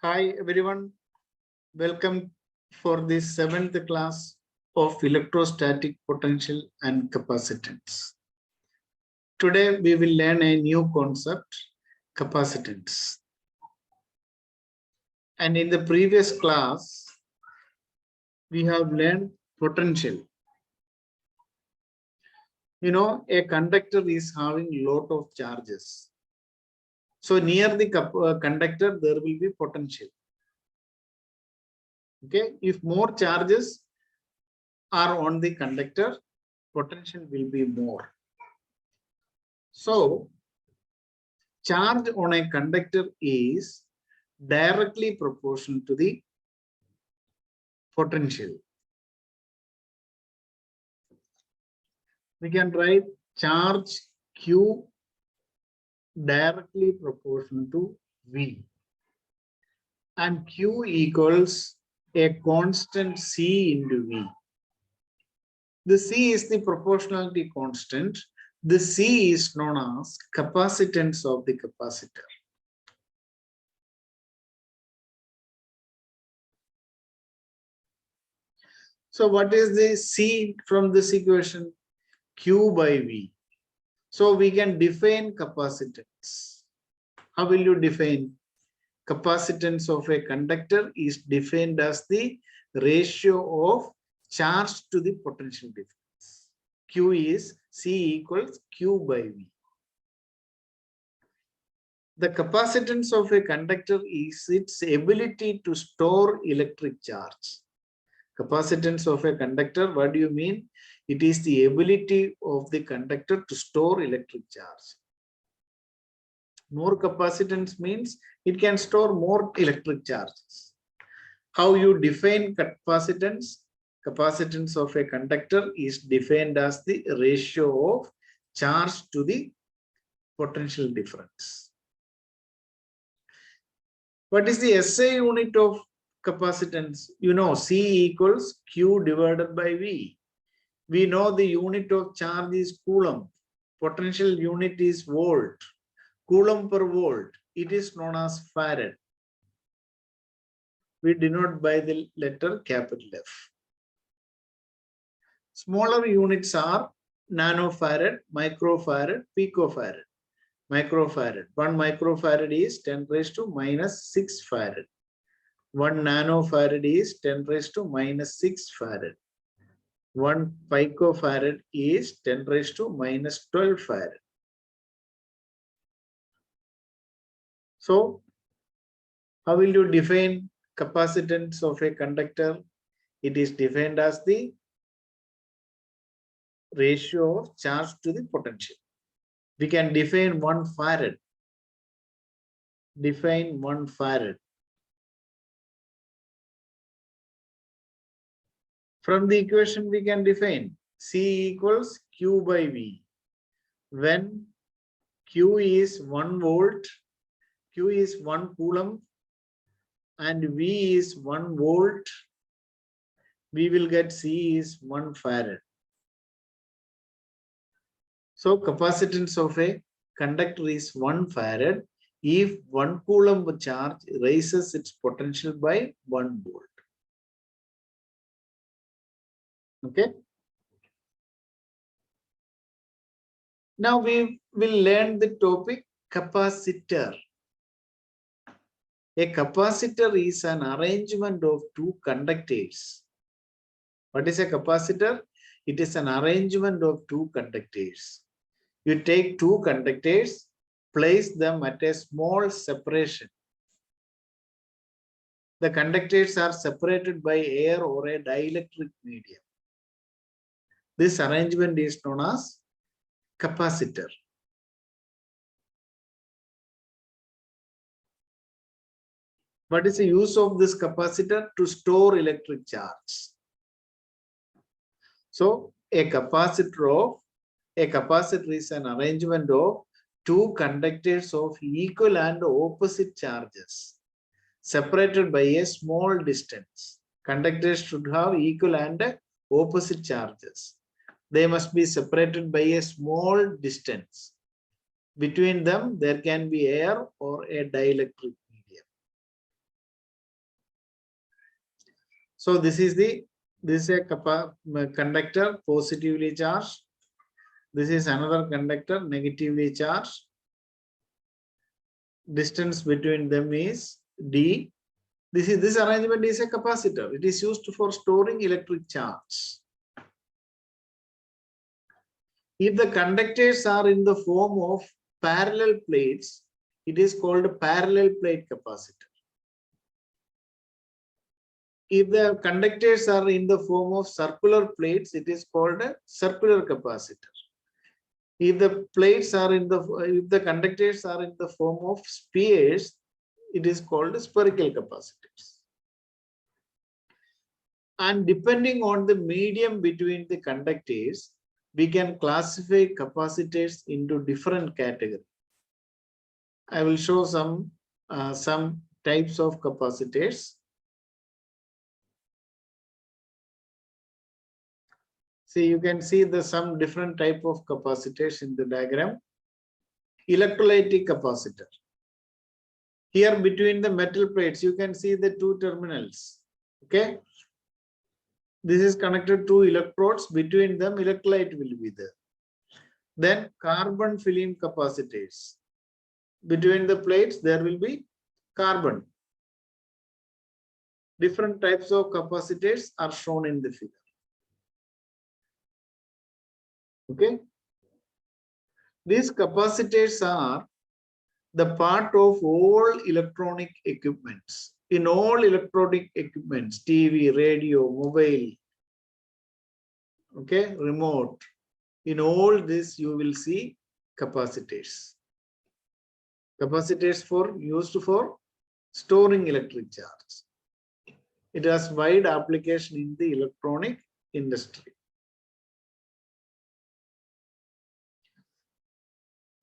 Hi everyone, welcome for this 7th class of electrostatic potential and capacitance. Today we will learn a new concept, capacitance. And in the previous class, we have learned potential. You know, a conductor is having lot of charges. So near the conductor, there will be potential. Okay, if more charges are on the conductor, potential will be more. So, charge on a conductor is directly proportional to the potential. We can write charge Q directly proportional to V. And Q equals a constant C into V. The C is the proportionality constant. The C is known as capacitance of the capacitor. So what is the C from this equation? Q by V. So we can define capacitance. How will you define? Capacitance of a conductor is defined as the ratio of charge to the potential difference. Q is C equals Q by V. The capacitance of a conductor is its ability to store electric charge. Capacitance of a conductor, what do you mean? It is the ability of the conductor to store electric charge. More capacitance means it can store more electric charges. How you define capacitance? Capacitance of a conductor is defined as the ratio of charge to the potential difference. What is the SI unit of capacitance? You know, C equals Q divided by V. We know the unit of charge is coulomb. Potential unit is volt. Coulomb per volt. It is known as farad. We denote by the letter capital F. Smaller units are nanofarad, microfarad, picofarad. Microfarad. 1 microfarad is 10 raised to minus 6 farad. 1 nanofarad is 10 raised to minus 6 farad. 1 picofarad is 10 raised to minus 12 farad. So, how will you define capacitance of a conductor? It is defined as the ratio of charge to the potential. We can define 1 farad. Define 1 farad. From the equation, we can define C equals Q by V. When Q is 1 volt, Q is 1 coulomb, and V is 1 volt, we will get C is 1 farad. So capacitance of a conductor is 1 farad if 1 coulomb charge raises its potential by 1 volt. Okay. Now we will learn the topic capacitor. A capacitor is an arrangement of two conductors. What is a capacitor? It is an arrangement of two conductors. You take two conductors, place them at a small separation. The conductors are separated by air or a dielectric medium. This arrangement is known as capacitor. What is the use of this capacitor? To store electric charge. So a capacitor is an arrangement of two conductors of equal and opposite charges separated by a small distance. Conductors should have equal and opposite charges. They must be separated by a small distance. Between them, there can be air or a dielectric medium. So this is a conductor positively charged. This is another conductor negatively charged. Distance between them is d. This arrangement is a capacitor. It is used for storing electric charge. If the conductors are in the form of parallel plates, it is called a parallel plate capacitor. If the conductors are in the form of circular plates, it is called a circular capacitor. If the conductors are in the form of spheres, it is called spherical capacitors. And depending on the medium between the conductors, we can classify capacitors into different categories. I will show some types of capacitors. See, you can see some different type of capacitors in the diagram. Electrolytic capacitor. Here between the metal plates, you can see the two terminals. Okay. This is connected to electrodes. Between them, electrolyte will be there. Then carbon film capacitors. Between the plates, there will be carbon. Different types of capacitors are shown in the figure. Okay. These capacitors are the part of all electronic equipments. In all electronic equipments, TV, radio, mobile, okay, remote. In all this, you will see capacitors. Capacitors used for storing electric charge. It has wide application in the electronic industry.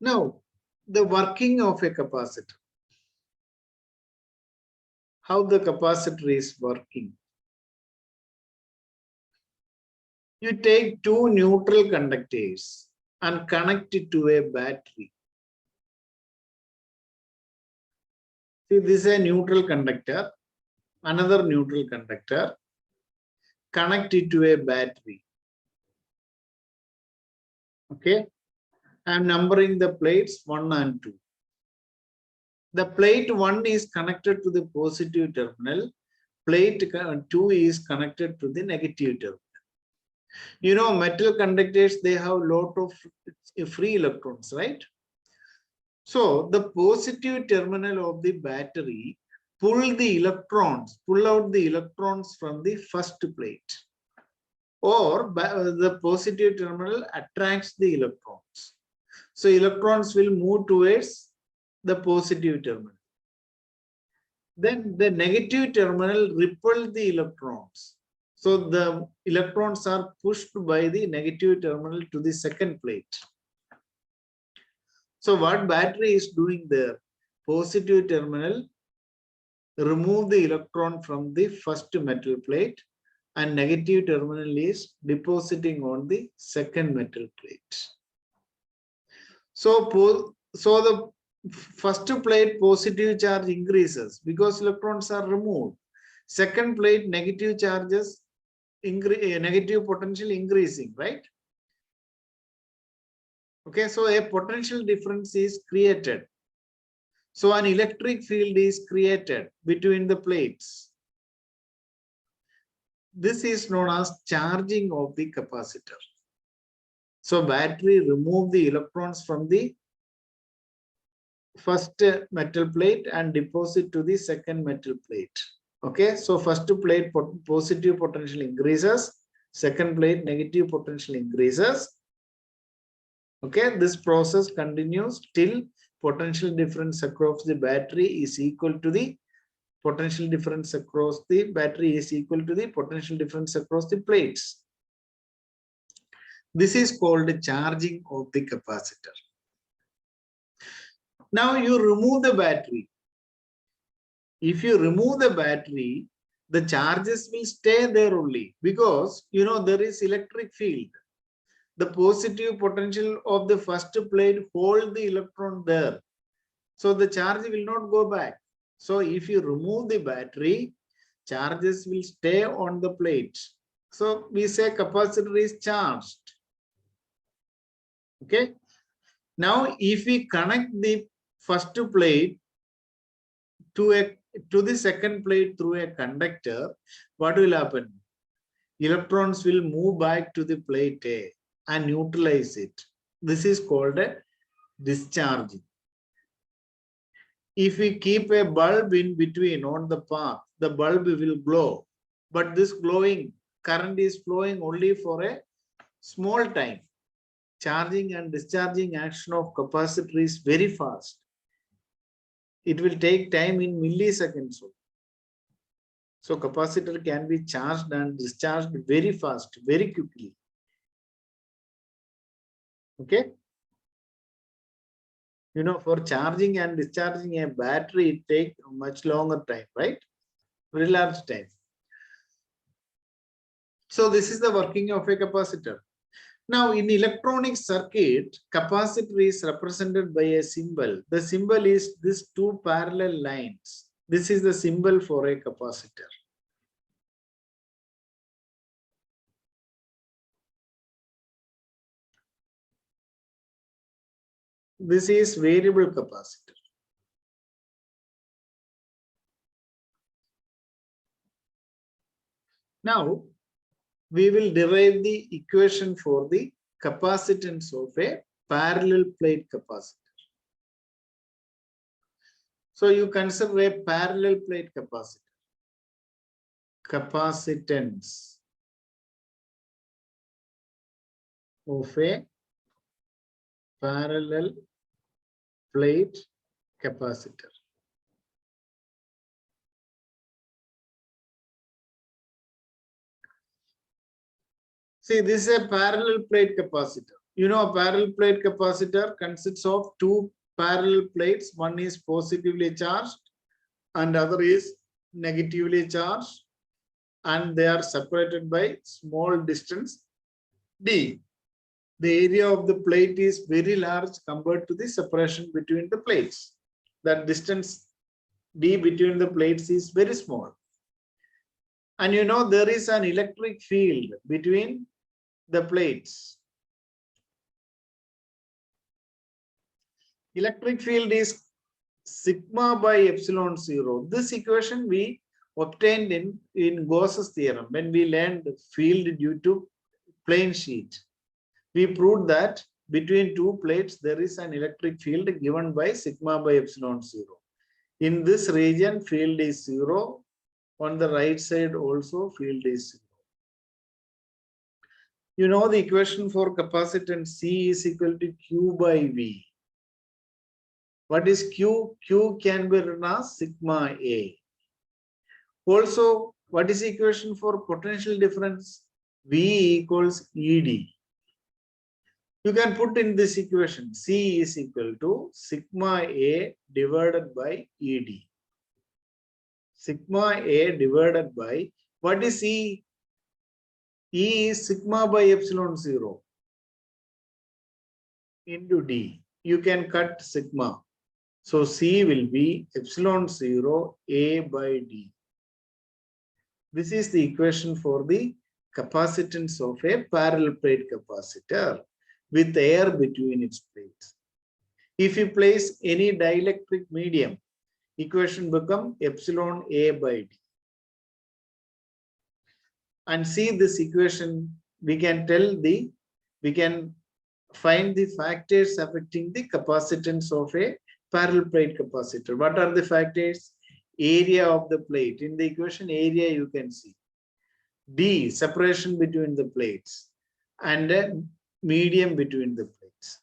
Now, the working of a capacitor. How the capacitor is working. You take two neutral conductors and connect it to a battery. See, this is a neutral conductor, another neutral conductor. Connect it to a battery. Okay. I am numbering the plates 1 and 2. The plate 1 is connected to the positive terminal. Plate 2 is connected to the negative terminal. You know, metal conductors, they have a lot of free electrons, right? So the positive terminal of the battery pull out the electrons from the first plate. Or the positive terminal attracts the electrons. So electrons will move towards the positive terminal. Then the negative terminal repels the electrons. So the electrons are pushed by the negative terminal to the second plate. So what battery is doing there? Positive terminal remove the electron from the first metal plate and negative terminal is depositing on the second metal plate. So the first plate positive charge increases because electrons are removed. Second plate negative charges negative potential increasing, right? Okay, so a potential difference is created. So an electric field is created between the plates. This is known as charging of the capacitor. So battery remove the electrons from the first metal plate and deposit to the second metal plate. Okay, so first plate positive potential increases, second plate negative potential increases. Okay, this process continues till potential difference across the battery is equal to the potential difference across the battery is equal to the potential difference across the plates. This is called charging of the capacitor. Now you remove the battery. If you remove the battery, the charges will stay there only because you know there is electric field. The positive potential of the first plate hold the electron there. So the charge will not go back. So if you remove the battery, charges will stay on the plate. So we say capacitor is charged. Okay. Now, if we connect the first plate to the second plate through a conductor, what will happen? Electrons will move back to the plate A and neutralize it. This is called a discharging. If we keep a bulb in between on the path, the bulb will glow. But this glowing current is flowing only for a small time. Charging and discharging action of capacitor is very fast. It will take time in milliseconds. So capacitor can be charged and discharged very fast, very quickly. Okay. You know, for charging and discharging a battery, it takes much longer time, right? Very large time. So this is the working of a capacitor. Now, in electronic circuit, capacitor is represented by a symbol. The symbol is these two parallel lines. This is the symbol for a capacitor. This is variable capacitor. Now, we will derive the equation for the capacitance of a parallel plate capacitor. So you consider a parallel plate capacitor. Capacitance of a parallel plate capacitor. See, this is a parallel plate capacitor. You know, a parallel plate capacitor consists of two parallel plates. One is positively charged and other is negatively charged, and they are separated by small distance d. The area of the plate is very large compared to the separation between the plates. That distance d between the plates is very small. And you know, there is an electric field between the plates. Electric field is sigma by epsilon 0. This equation we obtained in Gauss's theorem when we learned field due to plane sheet. We proved that between two plates there is an electric field given by sigma by epsilon 0. In this region, field is 0. On the right side also, field is 0. You know the equation for capacitance C is equal to Q by V. What is Q? Q can be written as sigma A. Also, what is the equation for potential difference? V equals ED. You can put in this equation, C is equal to sigma A divided by ED. Sigma A divided by, what is E? E is sigma by epsilon 0 into D. You can cut sigma. So C will be epsilon 0 A by D. This is the equation for the capacitance of a parallel plate capacitor with air between its plates. If you place any dielectric medium, equation become epsilon A by D. And see this equation, we can find the factors affecting the capacitance of a parallel plate capacitor. What are the factors? Area of the plate. In the equation, area you can see. D, separation between the plates, and medium between the plates.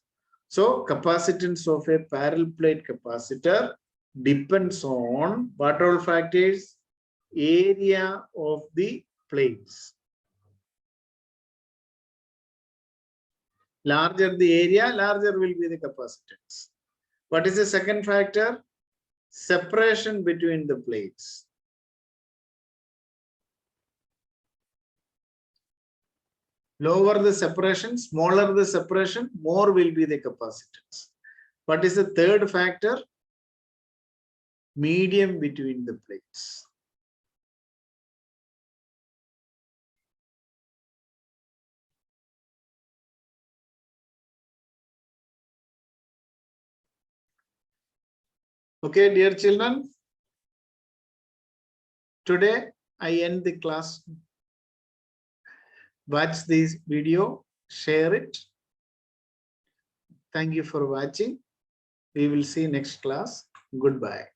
So capacitance of a parallel plate capacitor depends on what all factors? Area of the plates. Larger the area, larger will be the capacitance. What is the second factor? Separation between the plates. Lower the separation, smaller the separation, more will be the capacitance. What is the third factor? Medium between the plates. Okay, dear children, today I end the class. Watch this video, share it. Thank you for watching. We will see next class. Goodbye.